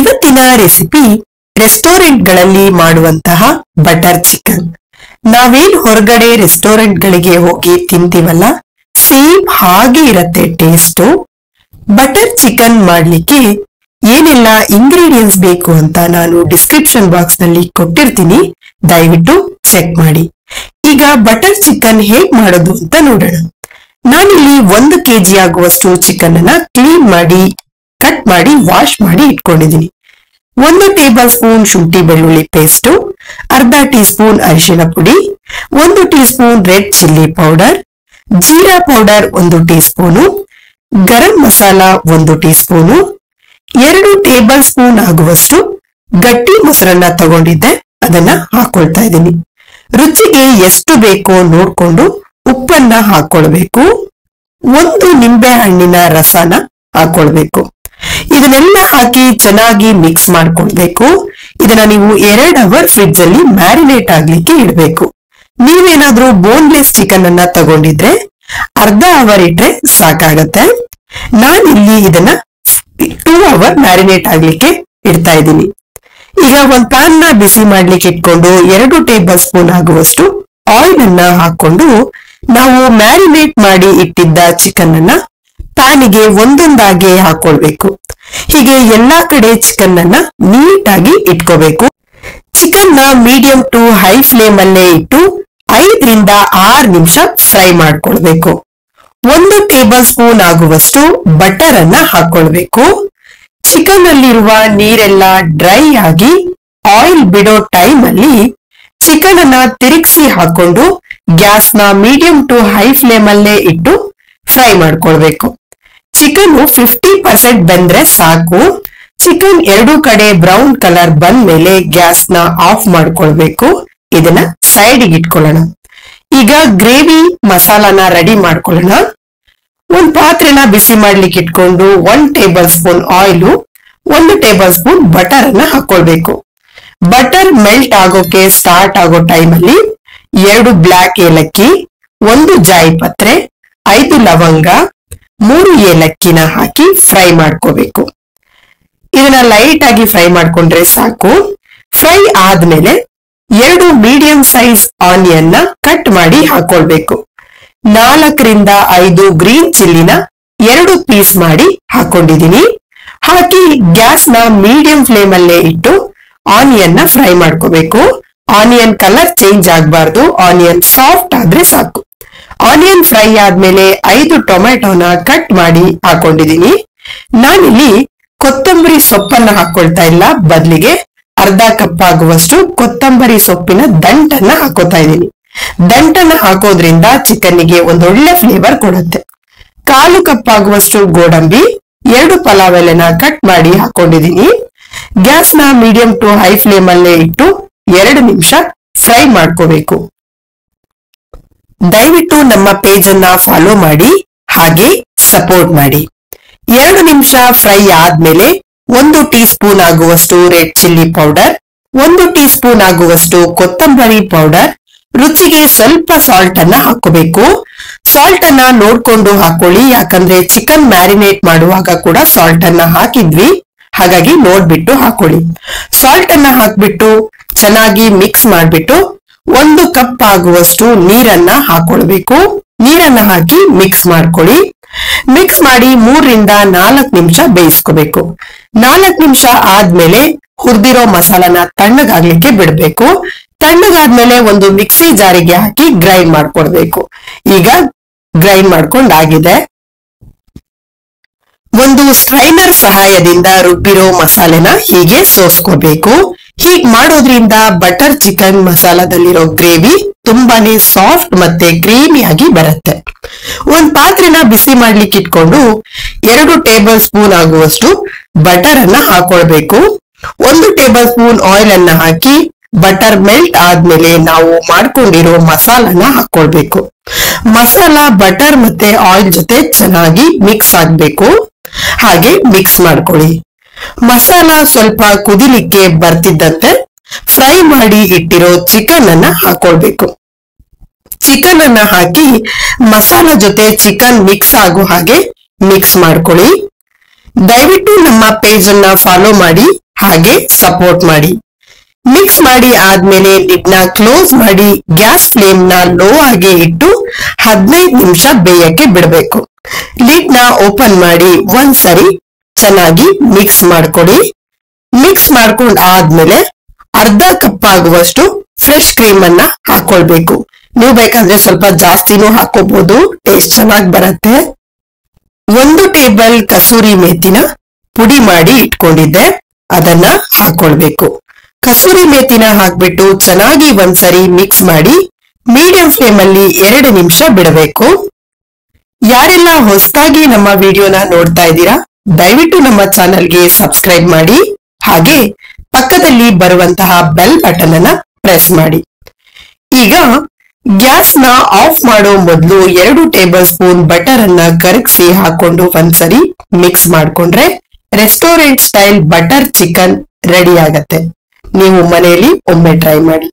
ಇವತ್ತಿನ ರೆಸಿಪಿ ರೆಸ್ಟೋರೆಂಟ್ಗಳಲ್ಲಿ ಮಾಡುವಂತಹ butter chicken. ನಾವೇನ್ ಹೊರಗಡೆ ರೆಸ್ಟೋರೆಂಟ್ಗಳಿಗೆ ಹೋಗಿ ತಿಂತೀವಲ್ಲ, ಸೇಮ್ ಹಾಗೆ ಇರತ್ತೆ ಟೇಸ್ಟ್. ಬಟರ್ ಚಿಕನ್ ಮಾಡ್ಲಿಕ್ಕೆ ಏನೆಲ್ಲ ಇಂಗ್ರೀಡಿಯೆಂಟ್ಸ್ ಬೇಕು ಅಂತ ನಾನು ಡಿಸ್ಕ್ರಿಪ್ಷನ್ ಬಾಕ್ಸ್ ನಲ್ಲಿ ಕೊಟ್ಟಿರ್ತೀನಿ, ದಯವಿಟ್ಟು ಚೆಕ್ ಮಾಡಿ. ಈಗ ಬಟರ್ ಚಿಕನ್ ಹೇಗ್ ಮಾಡೋದು ಅಂತ ನೋಡೋಣ. ನಾನಿಲ್ಲಿ 1 kg ಆಗುವಷ್ಟು ಚಿಕನ್ ಅನ್ನ ಕ್ಲೀನ್ ಮಾಡಿ ಕಟ್ ಮಾಡಿ ವಾಶ್ ಮಾಡಿ ಇಟ್ಕೊಂಡಿದ್ದೀನಿ. 1 ಟೇಬಲ್ ಸ್ಪೂನ್ ಶುಂಠಿ ಬೆಳ್ಳುಳ್ಳಿ ಪೇಸ್ಟ್, ಅರ್ಧ ಟೀ ಸ್ಪೂನ್ ಅರಿಶಿಣ ಪುಡಿ, 1 teaspoon red chilli powder, ಜೀರಾ powder 1 teaspoon, garam masala 1 teaspoon, 2 tablespoon ಆಗುವಷ್ಟು ಗಟ್ಟಿ ಮೊಸರನ್ನ ತಗೊಂಡಿದ್ದೆ, ಅದನ್ನ ಹಾಕೊಳ್ತಾ ಇದ್ದೀನಿ. ರುಚಿಗೆ ಎಷ್ಟು ಬೇಕೋ ನೋಡ್ಕೊಂಡು ಉಪ್ಪನ್ನ ಹಾಕೊಳ್ಬೇಕು. 1 ನಿಂಬೆ ಹಣ್ಣಿನ ರಸನ ಹಾಕೊಳ್ಬೇಕು. ಇದನ್ನೆಲ್ಲ ಹಾಕಿ ಚೆನ್ನಾಗಿ ಮಿಕ್ಸ್ ಮಾಡ್ಕೊಳ್ಬೇಕು. ಇದನ್ನ ನೀವು 2 ಅವರ್ ಫ್ರಿಡ್ಜ್ ಅಲ್ಲಿ ಮ್ಯಾರಿನೇಟ್ ಆಗ್ಲಿಕ್ಕೆ ಇಡಬೇಕು. ನೀವೇನಾದ್ರೂ ಬೋನ್ಲೆಸ್ ಚಿಕನ್ ಅನ್ನ ತಗೊಂಡಿದ್ರೆ ಅರ್ಧ ಅವರ್ ಇಟ್ರೆ ಸಾಕಾಗತ್ತೆ. ನಾನಿಲ್ಲಿ ಇದನ್ನ 2 ಅವರ್ ಮ್ಯಾರಿನೇಟ್ ಆಗ್ಲಿಕ್ಕೆ ಇಡ್ತಾ ಇದ್ದೀನಿ. ಈಗ ಒಂದ್ ಪ್ಯಾನ್ ನ ಬಿಸಿ ಮಾಡ್ಲಿಕ್ಕೆ ಇಟ್ಕೊಂಡು 2 ಟೇಬಲ್ ಸ್ಪೂನ್ ಆಗುವಷ್ಟು ಆಯಿಲ್ ಅನ್ನ ಹಾಕೊಂಡು ನಾವು ಮ್ಯಾರಿನೇಟ್ ಮಾಡಿ ಇಟ್ಟಿದ್ದ ಚಿಕನ್ ಅನ್ನ ಪ್ಯಾನಿಗೆ ಒಂದೊಂದಾಗಿ ಹಾಕೊಳ್ಬೇಕು. ಹೀಗೆ ಎಲ್ಲಾ ಕಡೆ ಚಿಕನ್ ಅನ್ನ ನೀಟಾಗಿ ಇಟ್ಕೋಬೇಕು. ಚಿಕನ್ ನ ಮೀಡಿಯಂ ಟು ಹೈ ಫ್ಲೇಮ್ ಅಲ್ಲೇ ಇಟ್ಟು 5 ರಿಂದ 6 ನಿಮಿಷ ಫ್ರೈ ಮಾಡ್ಕೊಳ್ಬೇಕು. 1 ಟೇಬಲ್ ಸ್ಪೂನ್ ಆಗುವಷ್ಟು ಬಟರ್ ಅನ್ನ ಹಾಕೊಳ್ಬೇಕು. ಚಿಕನ್ ಅಲ್ಲಿರುವ ನೀರೆಲ್ಲ ಡ್ರೈ ಆಗಿ ಆಯಿಲ್ ಬಿಡೋ ಟೈಮ್ ಅಲ್ಲಿ ಚಿಕನ್ ಅನ್ನ ತಿರುಗಿಸಿ ಹಾಕೊಂಡು ಗ್ಯಾಸ್ ನ ಮೀಡಿಯಂ ಟು ಹೈ ಫ್ಲೇಮ್ ಅಲ್ಲೇ ಇಟ್ಟು ಫ್ರೈ ಮಾಡ್ಕೊಳ್ಬೇಕು. ಚಿಕನ್ 50% ಬೆಂದ್ರೆ ಸಾಕು. ಚಿಕನ್ 2 ಕಡೆ ಬ್ರೌನ್ ಕಲರ್ ಬಂದ ಮೇಲೆ ಗ್ಯಾಸ್ ನ ಆಫ್ ಮಾಡ್ಕೊಳ್ಬೇಕು. ಇದನ್ನ ಸೈಡ್ಗೆ ಇಟ್ಕೊಳ್ಳೋಣ. ಈಗ ಗ್ರೇವಿ ಮಸಾಲಾನ ರೆಡಿ ಮಾಡ್ಕೊಳ್ಳೋಣ. ಒಂದ್ ಪಾತ್ರೆನ ಬಿಸಿ ಮಾಡ್ಲಿಕ್ಕೆ ಇಟ್ಕೊಂಡು 1 table spoon oil, 1 table spoon butter ಅನ್ನ ಹಾಕೊಳ್ಬೇಕು. ಬಟರ್ ಮೆಲ್ಟ್ ಆಗೋಕೆ ಸ್ಟಾರ್ಟ್ ಆಗೋ ಟೈಮ್ ಅಲ್ಲಿ 2 ಬ್ಲಾಕ್ ಏಲಕ್ಕಿ, 1 ಜಾಯಿ ಪತ್ರೆ, 5 ಲವಂಗ, 3 ಏಲಕ್ಕಿನ ಹಾಕಿ ಫ್ರೈ ಮಾಡ್ಕೋಬೇಕು. ಇದನ್ನ ಲೈಟ್ ಆಗಿ ಫ್ರೈ ಮಾಡ್ಕೊಂಡ್ರೆ ಸಾಕು. ಫ್ರೈ ಆದ್ಮೇಲೆ 2 ಮೀಡಿಯಂ ಸೈಜ್ ಆನಿಯನ್ ನ ಕಟ್ ಮಾಡಿ ಹಾಕೊಳ್ಬೇಕು. 4 ರಿಂದ 5 ಗ್ರೀನ್ ಚಿಲ್ಲಿನ 2 ಪೀಸ್ ಮಾಡಿ ಹಾಕೊಂಡಿದೀನಿ. ಹಾಕಿ ಗ್ಯಾಸ್ ನ ಮೀಡಿಯಂ ಫ್ಲೇಮ್ ಅಲ್ಲೇ ಇಟ್ಟು ಆನಿಯನ್ ನ ಫ್ರೈ ಮಾಡ್ಕೋಬೇಕು. ಆನಿಯನ್ ಕಲರ್ ಚೇಂಜ್ ಆಗಬಾರ್ದು, ಆನಿಯನ್ ಸಾಫ್ಟ್ ಆದ್ರೆ ಸಾಕು. ಆನಿಯನ್ ಫ್ರೈ ಆದ್ಮೇಲೆ 5 ಟೊಮೆಟೊನ ಕಟ್ ಮಾಡಿ ಹಾಕೊಂಡಿದೀನಿ. ನಾನಿಲ್ಲಿ ಕೊತ್ತಂಬರಿ ಸೊಪ್ಪನ್ನ ಹಾಕೊಳ್ತಾ ಇಲ್ಲ, ಬದಲಿಗೆ ಅರ್ಧ ಕಪ್ ಆಗುವಷ್ಟು ಕೊತ್ತಂಬರಿ ಸೊಪ್ಪಿನ ದಂಟನ್ನ ಹಾಕೋತಾ ಇದ್ದೀನಿ. ದಂಟನ್ನ ಹಾಕೋದ್ರಿಂದ ಚಿಕನ್ನಿಗೆ ಒಂದೊಳ್ಳೆ ಫ್ಲೇವರ್ ಕೊಡುತ್ತೆ. 1/4 ಕಪ್ ಆಗುವಷ್ಟು ಗೋಡಂಬಿ, 2 ಪಲಾವ್ ಎಲೆನ ಕಟ್ ಮಾಡಿ ಹಾಕೊಂಡಿದೀನಿ. ಗ್ಯಾಸ್ ನ ಮೀಡಿಯಂ ಟು ಹೈ ಫ್ಲೇಮ್ ಅಲ್ಲೇ ಇಟ್ಟು 2 ನಿಮಿಷ ಫ್ರೈ ಮಾಡ್ಕೋಬೇಕು. ದಯವಿಟ್ಟು ನಮ್ಮ ಪೇಜ್ ಅನ್ನ ಫಾಲೋ ಮಾಡಿ, ಹಾಗೆ ಸಪೋರ್ಟ್ ಮಾಡಿ. 2 ನಿಮಿಷ ಫ್ರೈ ಆದ್ಮೇಲೆ 1 ಟೀ ಸ್ಪೂನ್ ಆಗುವಷ್ಟು red chilli powder, 1 tea spoon ಆಗುವಷ್ಟು ಕೊತ್ತಂಬರಿ ಪೌಡರ್, ರುಚಿಗೆ ಸ್ವಲ್ಪ ಸಾಲ್ಟ್ ಅನ್ನ ಹಾಕೋಬೇಕು. ಸಾಲ್ಟ್ ಅನ್ನ ನೋಡ್ಕೊಂಡು ಹಾಕೊಳ್ಳಿ, ಯಾಕಂದ್ರೆ ಚಿಕನ್ ಮ್ಯಾರಿನೇಟ್ ಮಾಡುವಾಗ ಕೂಡ ಸಾಲ್ಟ್ ಅನ್ನ ಹಾಕಿದ್ವಿ, ಹಾಗಾಗಿ ನೋಡ್ಬಿಟ್ಟು ಹಾಕೊಳ್ಳಿ. ಸಾಲ್ಟ್ ಅನ್ನ ಹಾಕ್ಬಿಟ್ಟು ಚೆನ್ನಾಗಿ ಮಿಕ್ಸ್ ಮಾಡ್ಬಿಟ್ಟು 1 ಕಪ್ ಆಗುವಷ್ಟು ನೀರನ್ನ ಹಾಕೊಳ್ಬೇಕು. ನೀರನ್ನ ಹಾಕಿ ಮಿಕ್ಸ್ ಮಾಡ್ಕೊಳ್ಳಿ. ಮಿಕ್ಸ್ ಮಾಡಿ 3 ರಿಂದ 4 ನಿಮಿಷ ಬೇಯಿಸ್ಕೋಬೇಕು. 4 ನಿಮಿಷ ಆದ್ಮೇಲೆ ಹುರಿದಿರೋ ಮಸಾಲಾನ ತಣ್ಣಗಾಗ್ಲಿಕ್ಕೆ ಬಿಡ್ಬೇಕು. ತಣ್ಣಗಾದ್ಮೇಲೆ ಒಂದು ಮಿಕ್ಸಿ ಜಾರಿಗೆ ಹಾಕಿ ಗ್ರೈಂಡ್ ಮಾಡ್ಕೊಡ್ಬೇಕು. ಈಗ ಗ್ರೈಂಡ್ ಮಾಡ್ಕೊಂಡಾಗಿದೆ. ಒಂದು ಸ್ಟ್ರೈನರ್ ಸಹಾಯದಿಂದ ರುಬ್ಬಿರೋ ಮಸಾಲೆನ ಹೀಗೆ ಸೋಸ್ಕೋಬೇಕು. ಹೀಗ್ ಮಾಡೋದ್ರಿಂದ ಬಟರ್ ಚಿಕನ್ ಮಸಾಲದಲ್ಲಿರೋ ಗ್ರೇವಿ ತುಂಬಾನೇ ಸಾಫ್ಟ್ ಮತ್ತೆ ಕ್ರೀಮಿಯಾಗಿ ಬರುತ್ತೆ. ಒಂದ್ ಪಾತ್ರೆನ ಬಿಸಿ ಮಾಡ್ಲಿಕ್ಕೆ ಇಟ್ಕೊಂಡು 2 ಟೇಬಲ್ ಸ್ಪೂನ್ ಆಗುವಷ್ಟು ಬಟರ್ ಅನ್ನ ಹಾಕೊಳ್ಬೇಕು. 1 ಟೇಬಲ್ ಸ್ಪೂನ್ ಆಯಿಲ್ ಅನ್ನ ಹಾಕಿ ಬಟರ್ ಮೆಲ್ಟ್ ಆದ್ಮೇಲೆ ನಾವು ಮಾಡ್ಕೊಂಡಿರೋ ಮಸಾಲಾನ ಹಾಕೊಳ್ಬೇಕು. ಮಸಾಲ ಬಟರ್ ಮತ್ತೆ ಆಯಿಲ್ ಜೊತೆ ಚೆನ್ನಾಗಿ ಮಿಕ್ಸ್ ಆಗ್ಬೇಕು. ಹಾಗೆ ಮಿಕ್ಸ್ ಮಾಡ್ಕೊಳ್ಳಿ. ಮಸಾಲ ಸ್ವಲ್ಪ ಕುದಿಲಿಕ್ಕೆ ಬರ್ತಿದ್ದಂತೆ ಫ್ರೈ ಮಾಡಿ ಇಟ್ಟಿರೋ ಚಿಕನ್ ಅನ್ನ ಹಾಕೊಳ್ಬೇಕು. ಚಿಕನ್ ಅನ್ನ ಹಾಕಿ ಮಸಾಲ ಜೊತೆ ಚಿಕನ್ ಮಿಕ್ಸ್ ಆಗೋ ಹಾಗೆ ಮಿಕ್ಸ್ ಮಾಡ್ಕೊಳ್ಳಿ. ದಯವಿಟ್ಟು ನಮ್ಮ ಪೇಜ್ ಅನ್ನ ಫಾಲೋ ಮಾಡಿ, ಹಾಗೆ ಸಪೋರ್ಟ್ ಮಾಡಿ. ಮಿಕ್ಸ್ ಮಾಡಿ ಆದ್ಮೇಲೆ ಲಿಡ್ ನ ಕ್ಲೋಸ್ ಮಾಡಿ ಗ್ಯಾಸ್ ಫ್ಲೇಮ್ ನ ಲೋ ಆಗಿ ಇಟ್ಟು 15 ನಿಮಿಷ ಬೇಯಕ್ಕೆ ಬಿಡಬೇಕು. ಲಿಡ್ ನ ಓಪನ್ ಮಾಡಿ ಒಂದ್ಸರಿ ಚೆನ್ನಾಗಿ ಮಿಕ್ಸ್ ಮಾಡ್ಕೊಡಿ. ಮಿಕ್ಸ್ ಮಾಡ್ಕೊಂಡ್ ಆದ್ಮೇಲೆ ಅರ್ಧ ಕಪ್ ಆಗುವಷ್ಟು ಫ್ರೆಶ್ ಕ್ರೀಮ್ ಅನ್ನ ಹಾಕೊಳ್ಬೇಕು. ನೀವು ಬೇಕಾದ್ರೆ ಸ್ವಲ್ಪ ಜಾಸ್ತಿನೂ ಹಾಕೋಬಹುದು, ಟೇಸ್ಟ್ ಚೆನ್ನಾಗಿ ಬರುತ್ತೆ. 1 ಟೇಬಲ್ ಕಸೂರಿ ಮೇಥಿನ ಪುಡಿ ಮಾಡಿ ಇಟ್ಕೊಂಡಿದ್ದೆ, ಅದನ್ನ ಹಾಕೊಳ್ಬೇಕು. ಕಸೂರಿ ಮೇಥಿನ ಹಾಕ್ಬಿಟ್ಟು ಚೆನ್ನಾಗಿ ಒಂದ್ಸರಿ ಮಿಕ್ಸ್ ಮಾಡಿ ಮೀಡಿಯಂ ಫ್ಲೇಮ್ ಅಲ್ಲಿ 2 ನಿಮಿಷ ಬಿಡಬೇಕು. ಯಾರೆಲ್ಲ ಹೊಸದಾಗಿ ನಮ್ಮ ವಿಡಿಯೋನ ನೋಡ್ತಾ ಇದ್ದೀರಾ, ದಯವಿಟ್ಟು ನಮ್ಮ ಚಾನೆಲ್ಗೆ ಸಬ್ಸ್ಕ್ರೈಬ್ ಮಾಡಿ, ಹಾಗೆ ಪಕ್ಕದಲ್ಲಿ ಬರುವಂತಹ ಬೆಲ್ ಬಟನ್ ಅನ್ನ ಪ್ರೆಸ್ ಮಾಡಿ. ಈಗ ಗ್ಯಾಸ್ ನ ಆಫ್ ಮಾಡೋ ಮೊದಲು 2 ಟೇಬಲ್ ಸ್ಪೂನ್ ಬಟರ್ ಅನ್ನ ಕರಗಿಸಿ ಹಾಕೊಂಡು ಒಂದ್ಸರಿ ಮಿಕ್ಸ್ ಮಾಡ್ಕೊಂಡ್ರೆ restaurant style butter chicken ready ಆಗತ್ತೆ. ನೀವು ಮನೆಯಲ್ಲಿ ಒಮ್ಮೆ ಟ್ರೈ ಮಾಡಿ.